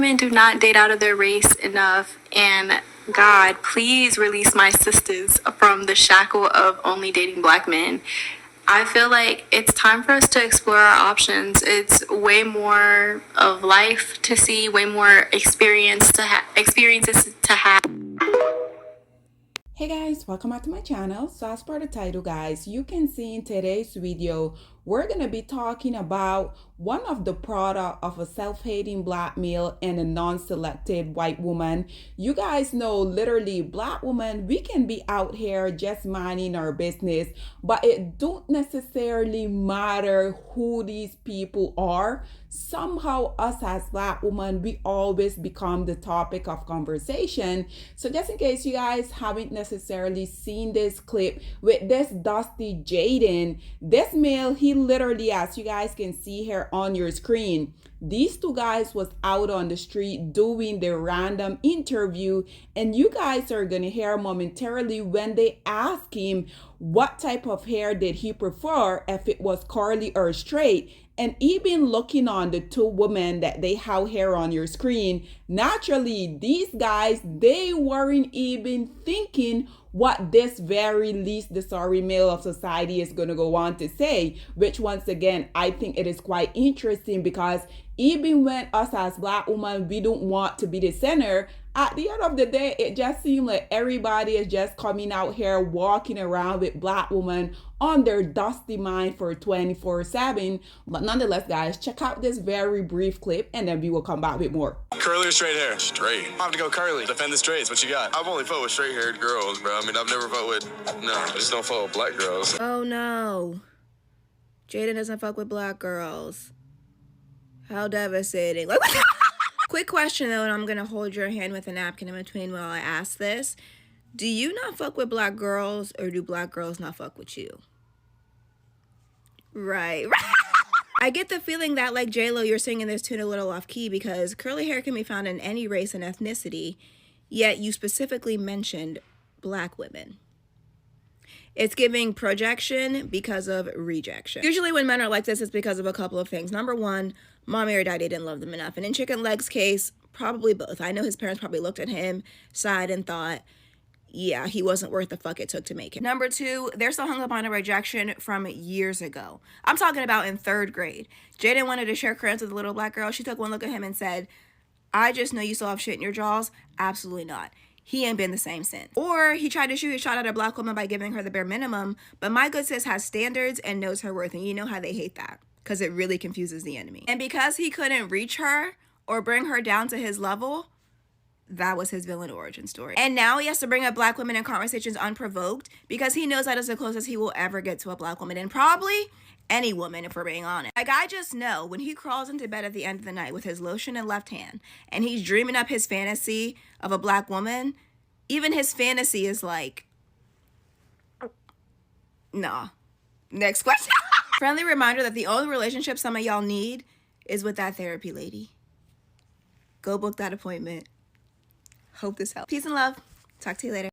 women do not date out of their race enough, and God, please release my sisters from the shackle of only dating black men. I feel like it's time for us to explore our options. It's way more of life to see, way more experiences to have. Hey guys, welcome back to my channel. So as per the title guys, you can see in today's video, we're going to be talking about one of the product of a self-hating black male and a non-selected white woman. You guys know literally black women, we can be out here just minding our business, but it don't necessarily matter who these people are. Somehow us as black women, we always become the topic of conversation. So just in case you guys haven't necessarily seen this clip with this Dusty Jaden, this male, he literally, as you guys can see here on your screen, these two guys was out on the street doing their random interview, and you guys are gonna hear momentarily when they ask him what type of hair did he prefer, if it was curly or straight. And even looking on the two women that they have here on your screen, naturally these guys, they weren't even thinking what this very least the sorry male of society is going to go on to say, which once again I think it is quite interesting, because even when us as black women, we don't want to be the center, at the end of the day it just seems like everybody is just coming out here walking around with black women on their dusty mind for 24/7. But nonetheless guys, check out this very brief clip and then we will come back with more. Curly or straight hair? Straight. I have to go curly. Defend the straights. What you got? I've only fought with straight haired girls, bro. I mean, I've never fought with, no, I just don't fought with black girls. Oh no. Jaden doesn't fuck with black girls. How devastating. Like, quick question though, and I'm gonna hold your hand with a napkin in between while I ask this. Do you not fuck with black girls, or do black girls not fuck with you? Right. I get the feeling that, like J-Lo, you're singing this tune a little off key, because curly hair can be found in any race and ethnicity, yet you specifically mentioned black women. It's giving projection because of rejection. Usually when men are like this, it's because of a couple of things. Number one, mommy or daddy didn't love them enough. And in Chicken Leg's case, probably both. I know his parents probably looked at him, sighed, and thought, yeah, he wasn't worth the fuck it took to make it. Number two, they're still hung up on a rejection from years ago. I'm talking about in 3rd grade. Jaden wanted to share crayons with a little black girl. She took one look at him and said, I just know you still have shit in your jaws. Absolutely not. He ain't been the same since. Or he tried to shoot his shot at a black woman by giving her the bare minimum, but my good sis has standards and knows her worth, and you know how they hate that, because it really confuses the enemy. And because he couldn't reach her or bring her down to his level, that was his villain origin story. And now he has to bring up black women in conversations unprovoked, because he knows that is the closest he will ever get to a black woman, and probably any woman, if we're being honest. Like, I just know when he crawls into bed at the end of the night with his lotion in left hand and he's dreaming up his fantasy of a black woman, even his fantasy is like, nah. Next question. Friendly reminder that the only relationship some of y'all need is with that therapy lady. Go book that appointment. Hope this helps. Peace and love. Talk to you later.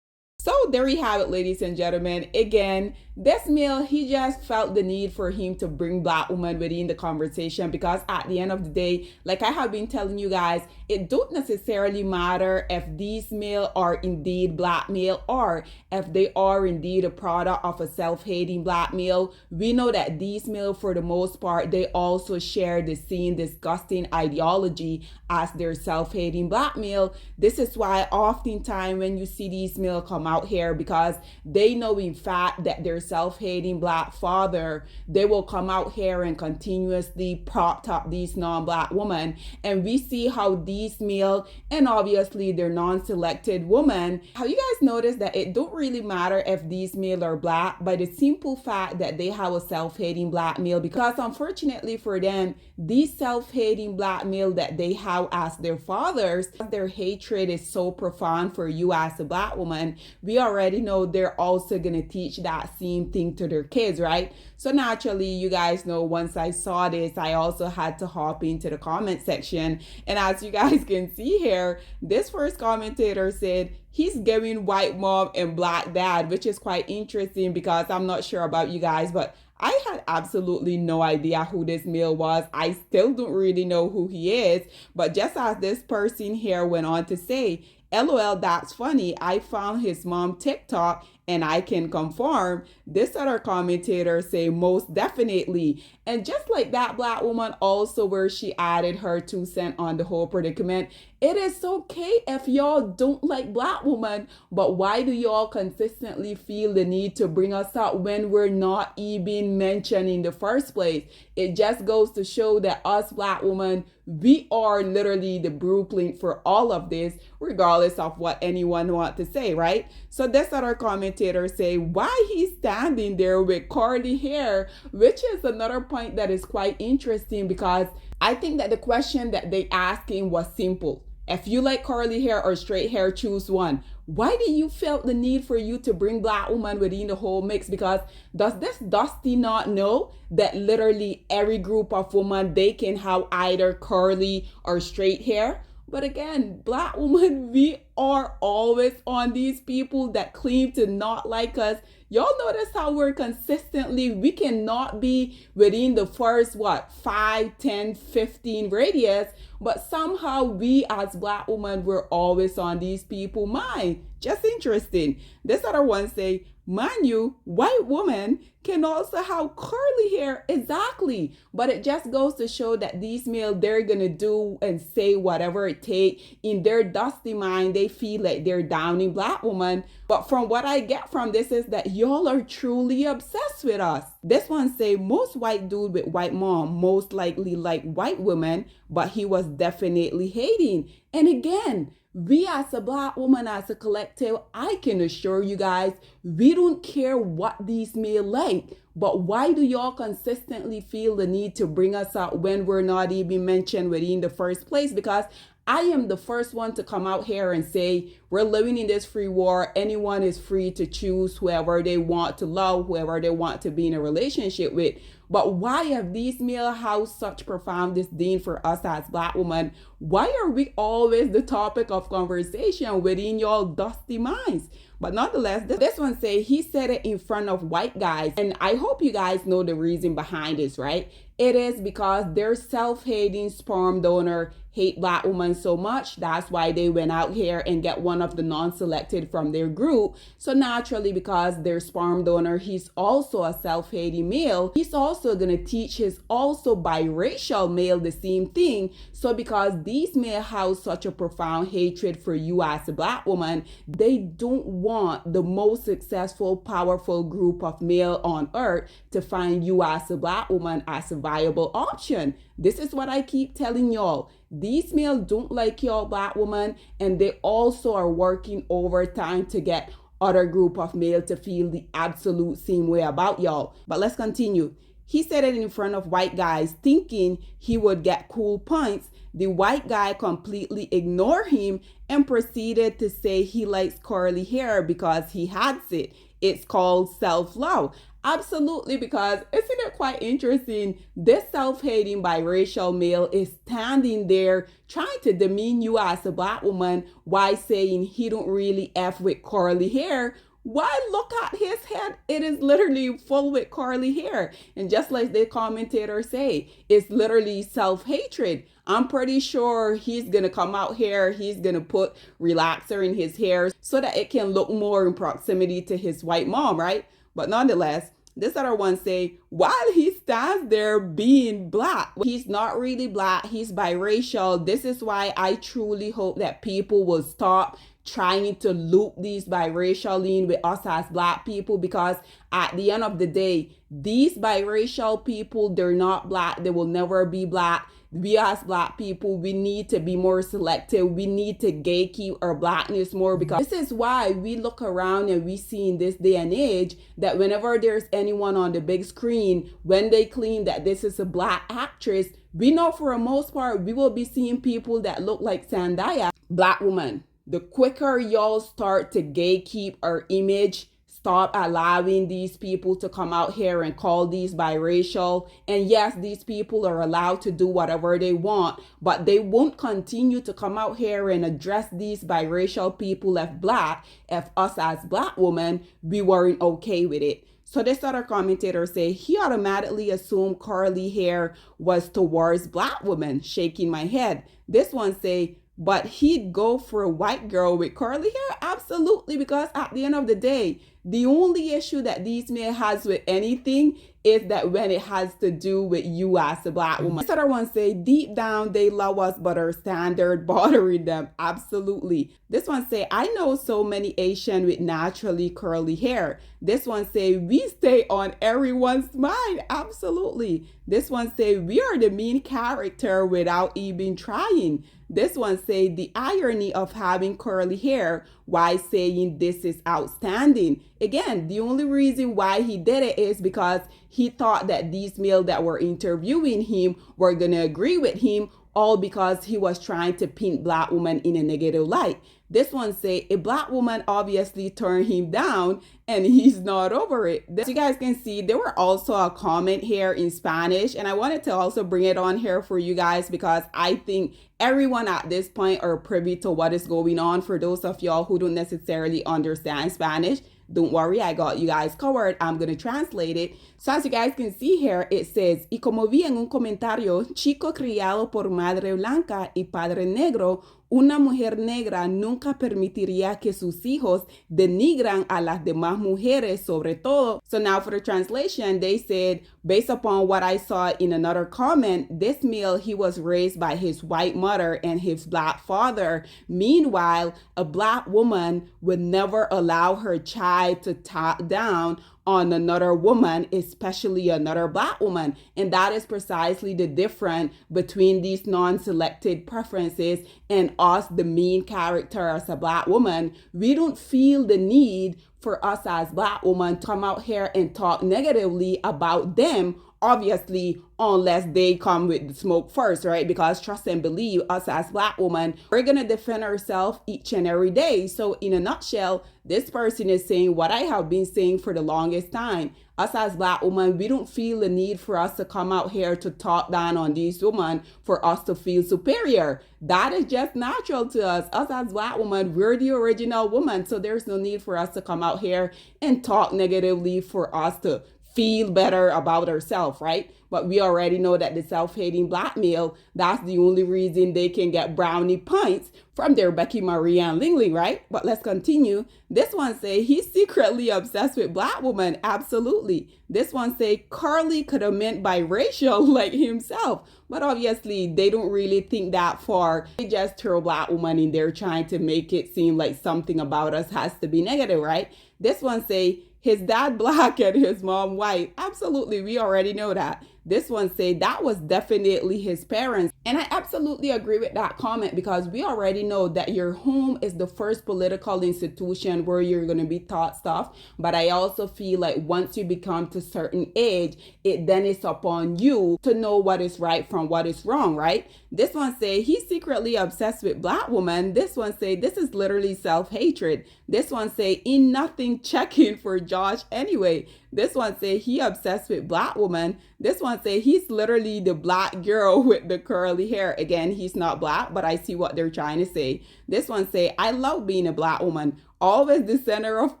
So there we have it, ladies and gentlemen. Again, this male, he just felt the need for him to bring black women within the conversation, because at the end of the day, like I have been telling you guys, it don't necessarily matter if these male are indeed black male, or if they are indeed a product of a self-hating black male. We know that these male, for the most part, they also share the same disgusting ideology as their self-hating black male. This is why oftentimes when you see these male come out here, because they know in fact that their self-hating black father, they will come out here and continuously prop up these non-black women. And we see how these male, and obviously their non-selected woman, how you guys notice that it don't really matter if these male are black, by the simple fact that they have a self-hating black male. Because unfortunately for them, these self-hating black male that they have as their fathers, their hatred is so profound for you as a black woman, we already know they're also gonna teach that same thing to their kids, right? So naturally, you guys know, once I saw this, I also had to hop into the comment section. And as you guys can see here, this first commentator said he's giving white mom and black dad, which is quite interesting, because I'm not sure about you guys, but I had absolutely no idea who this male was. I still don't really know who he is. But just as this person here went on to say, LOL, that's funny. I found his mom TikTok and I can confirm. This other commentator say most definitely. And just like that black woman also where she added her 2 cents on the whole predicament, it is okay if y'all don't like black women, but why do y'all consistently feel the need to bring us up when we're not even mentioned in the first place? It just goes to show that us black women, we are literally the blueprint for all of this, regardless of what anyone want to say, right? So this other commentator say, why he's standing there with curly hair, which is another point that is quite interesting because I think that the question that they asking was simple. If you like curly hair or straight hair, choose one. Why do you felt the need for you to bring black woman within the whole mix? Because does this Dusty not know that literally every group of women, they can have either curly or straight hair? But again, black women, we are always on these people that claim to not like us. Y'all notice how we're consistently, we cannot be within the first, 5, 10, 15 radius, but somehow we as black women, we're always on these people mind. Just interesting. This other one say, mind you, white women can also have curly hair, exactly. But it just goes to show that these males, they're gonna do and say whatever it takes. In their dusty mind, they feel like they're downing black women. But from what I get from this is that y'all are truly obsessed with us. This one say, most white dude with white mom most likely like white women, but he was definitely hating. And again, we as a black woman, as a collective, I can assure you guys, we don't care what these male like. But why do y'all consistently feel the need to bring us out when we're not even mentioned within the first place? Because I am the first one to come out here and say, we're living in this free war. Anyone is free to choose whoever they want to love, whoever they want to be in a relationship with. But why have these male have such profound disdain for us as black women? Why are we always the topic of conversation within y'all dusty minds? But nonetheless, this one say he said it in front of white guys. And I hope you guys know the reason behind this, right? It is because their self-hating sperm donor hate black women so much. That's why they went out here and get one of the non-selected from their group. So naturally, because their sperm donor, he's also a self-hating male, he's also going to teach his also biracial male the same thing. So because these males have such a profound hatred for you as a black woman, they don't want the most successful, powerful group of male on earth to find you as a black woman as a viable option. This is what I keep telling y'all. These males don't like y'all black women, and they also are working overtime to get other group of male to feel the absolute same way about y'all. But let's continue. He said it in front of white guys thinking he would get cool points. The white guy completely ignored him and proceeded to say he likes curly hair because he has it. It's called self-love. Absolutely, because isn't it quite interesting? This self-hating biracial male is standing there trying to demean you as a black woman while saying he don't really F with curly hair. Why, look at his head. It is literally full with curly hair. And just like the commentators say, it's literally self-hatred. I'm pretty sure he's going to come out here. He's going to put relaxer in his hair so that it can look more in proximity to his white mom, right? But nonetheless, this other one say, while he stands there being black, he's not really black, he's biracial. This is why I truly hope that people will stop trying to loop these biracial in with us as black people, because at the end of the day, these biracial people, they're not black, they will never be black. We as black people, we need to be more selective. We need to gatekeep our blackness more, because this is why we look around and we see in this day and age that whenever there's anyone on the big screen, when they claim that this is a black actress, we know for the most part, we will be seeing people that look like Zendaya, black woman. The quicker y'all start to gatekeep our image, stop allowing these people to come out here and call these biracial. And yes, these people are allowed to do whatever they want, but they won't continue to come out here and address these biracial people if black, if us as black women, we weren't okay with it. So this other commentator say he automatically assumed curly hair was towards black women, shaking my head. This one say, but he'd go for a white girl with curly hair? Absolutely, because at the end of the day, the only issue that these men has with anything is that when it has to do with you as a black woman. This other one say, deep down they love us, but our standard bothering them. Absolutely. This one say, I know so many Asian with naturally curly hair. This one say, we stay on everyone's mind. Absolutely. This one say, we are the main character without even trying. This one say, the irony of having curly hair while saying this is outstanding. Again, the only reason why he did it is because he thought that these males that were interviewing him were going to agree with him, all because he was trying to paint black women in a negative light. This one say a black woman obviously turned him down and he's not over it. As you guys can see, there were also a comment here in Spanish, and I wanted to also bring it on here for you guys because I think everyone at this point are privy to what is going on. For those of y'all who don't necessarily understand Spanish, don't worry, I got you guys covered. I'm going to translate it. So as you guys can see here, it says, y como vi en un comentario, chico criado por madre blanca y padre negro, una mujer negra nunca permitiría que sus hijos denigran a las demás mujeres, sobre todo. So now for the translation, they said, based upon what I saw in another comment, this male, he was raised by his white mother and his black father. Meanwhile, a black woman would never allow her child to talk down on another woman, especially another black woman. And that is precisely the difference between these non-selected preferences and us, the main character as a black woman. We don't feel the need for us as black women to come out here and talk negatively about them, obviously, unless they come with the smoke first, right? Because trust and believe, us as black women, we're gonna defend ourselves each and every day. So in a nutshell, this person is saying what I have been saying for the longest time. Us as black women, we don't feel the need for us to come out here to talk down on these women for us to feel superior. That is just natural to us. Us as black women, we're the original woman. So there's no need for us to come out here and talk negatively for us to feel better about ourselves, right? But we already know that the self-hating black male, that's the only reason they can get brownie points from their Becky Marie and Ling Ling, right? But let's continue. This one say he's secretly obsessed with black women. Absolutely. This one say Carly could have meant biracial like himself. But obviously they don't really think that far. They just throw black women in there trying to make it seem like something about us has to be negative, right? This one say his dad black and his mom white. Absolutely, we already know that. This one say that was definitely his parents. And I absolutely agree with that comment because we already know that your home is the first political institution where you're going to be taught stuff. But I also feel like once you become to a certain age, it then is upon you to know what is right from what is wrong, right? This one say he's secretly obsessed with black women. This one say this is literally self-hatred. This one say in nothing checking for Josh anyway. This one say he obsessed with black woman. This one say he's literally the black girl with the curly hair. Again, he's not black, but I see what they're trying to say. This one say, I love being a black woman. Always the center of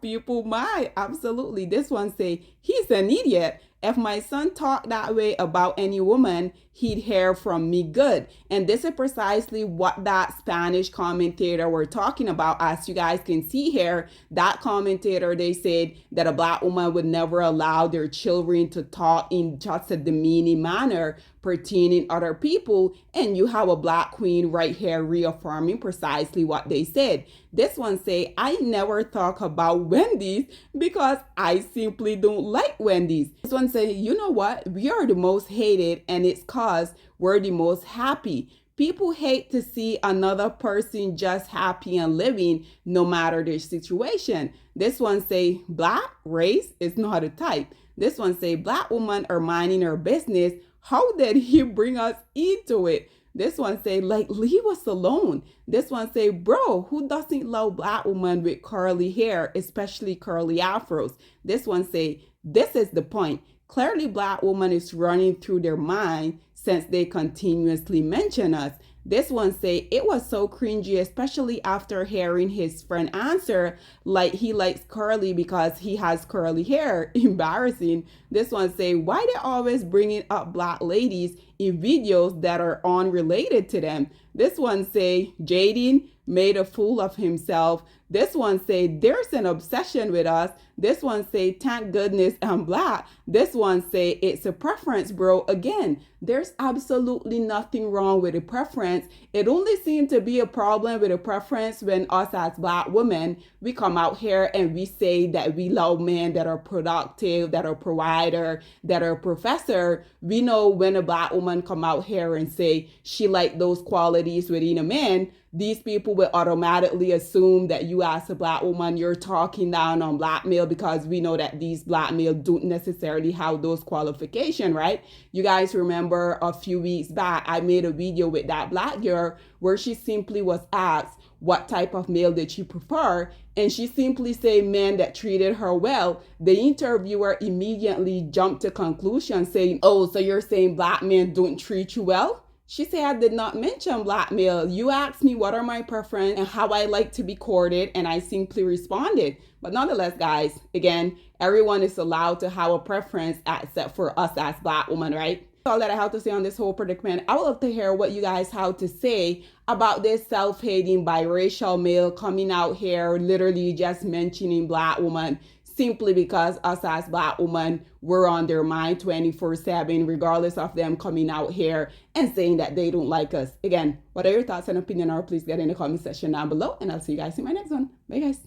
people's mind. Absolutely. This one say, he's an idiot. If my son talked that way about any woman, he'd hear from me good. And this is precisely what that Spanish commentator were talking about. As you guys can see here, that commentator, they said that a black woman would never allow their children to talk in just a demeaning manner pertaining other people. And you have a black queen right here reaffirming precisely what they said. This one say, I never talk about Wendy's because I simply don't like Wendy's. This one say, you know what? We are the most hated and it's cause we're the most happy. People hate to see another person just happy and living no matter their situation. This one say, black race is not a type. This one say, black women are minding her business. How did he bring us into it? This one say, like, leave us alone. This one say, bro, who doesn't love black women with curly hair, especially curly afros? This one say, this is the point. Clearly, black woman is running through their mind since they continuously mention us. This one say, it was so cringy, especially after hearing his friend answer like he likes curly because he has curly hair. Embarrassing. This one say, why they always bringing up black ladies in videos that are unrelated to them? This one say, Jaden made a fool of himself. This one say, there's an obsession with us. This one say, thank goodness I'm black. This one say, it's a preference, bro. Again, there's absolutely nothing wrong with a preference. It only seems to be a problem with a preference when us as black women, we come out here and we say that we love men that are productive, that are provider, that are professor. We know when a black woman come out here and say she like those qualities within a man, these people will automatically assume that you as a black woman, you're talking down on black male because we know that these black male don't necessarily have those qualifications, right? You guys remember a few weeks back, I made a video with that black girl where she simply was asked what type of male did she prefer, and she simply said men that treated her well. The interviewer immediately jumped to conclusion saying, oh, so you're saying black men don't treat you well? She said, I did not mention black male. You asked me what are my preferences and how I like to be courted, and I simply responded. But nonetheless, guys, again, everyone is allowed to have a preference except for us as black women, right? All that I have to say on this whole predicament. I would love to hear what you guys have to say about this self-hating biracial male coming out here, literally just mentioning black woman simply because us as black women, we're on their mind 24/7, regardless of them coming out here and saying that they don't like us. Again, what are your thoughts and opinion are, please get in the comment section down below, and I'll see you guys in my next one. Bye, guys.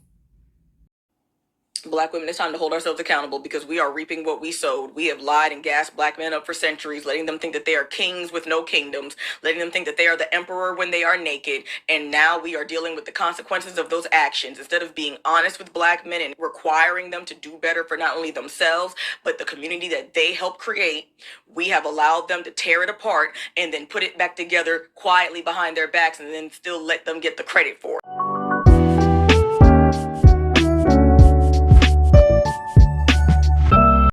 Black women, it's time to hold ourselves accountable because we are reaping what we sowed. We have lied and gassed black men up for centuries, letting them think that they are kings with no kingdoms, letting them think that they are the emperor when they are naked. And now we are dealing with the consequences of those actions. Instead of being honest with black men and requiring them to do better for not only themselves, but the community that they helped create, we have allowed them to tear it apart and then put it back together quietly behind their backs and then still let them get the credit for it.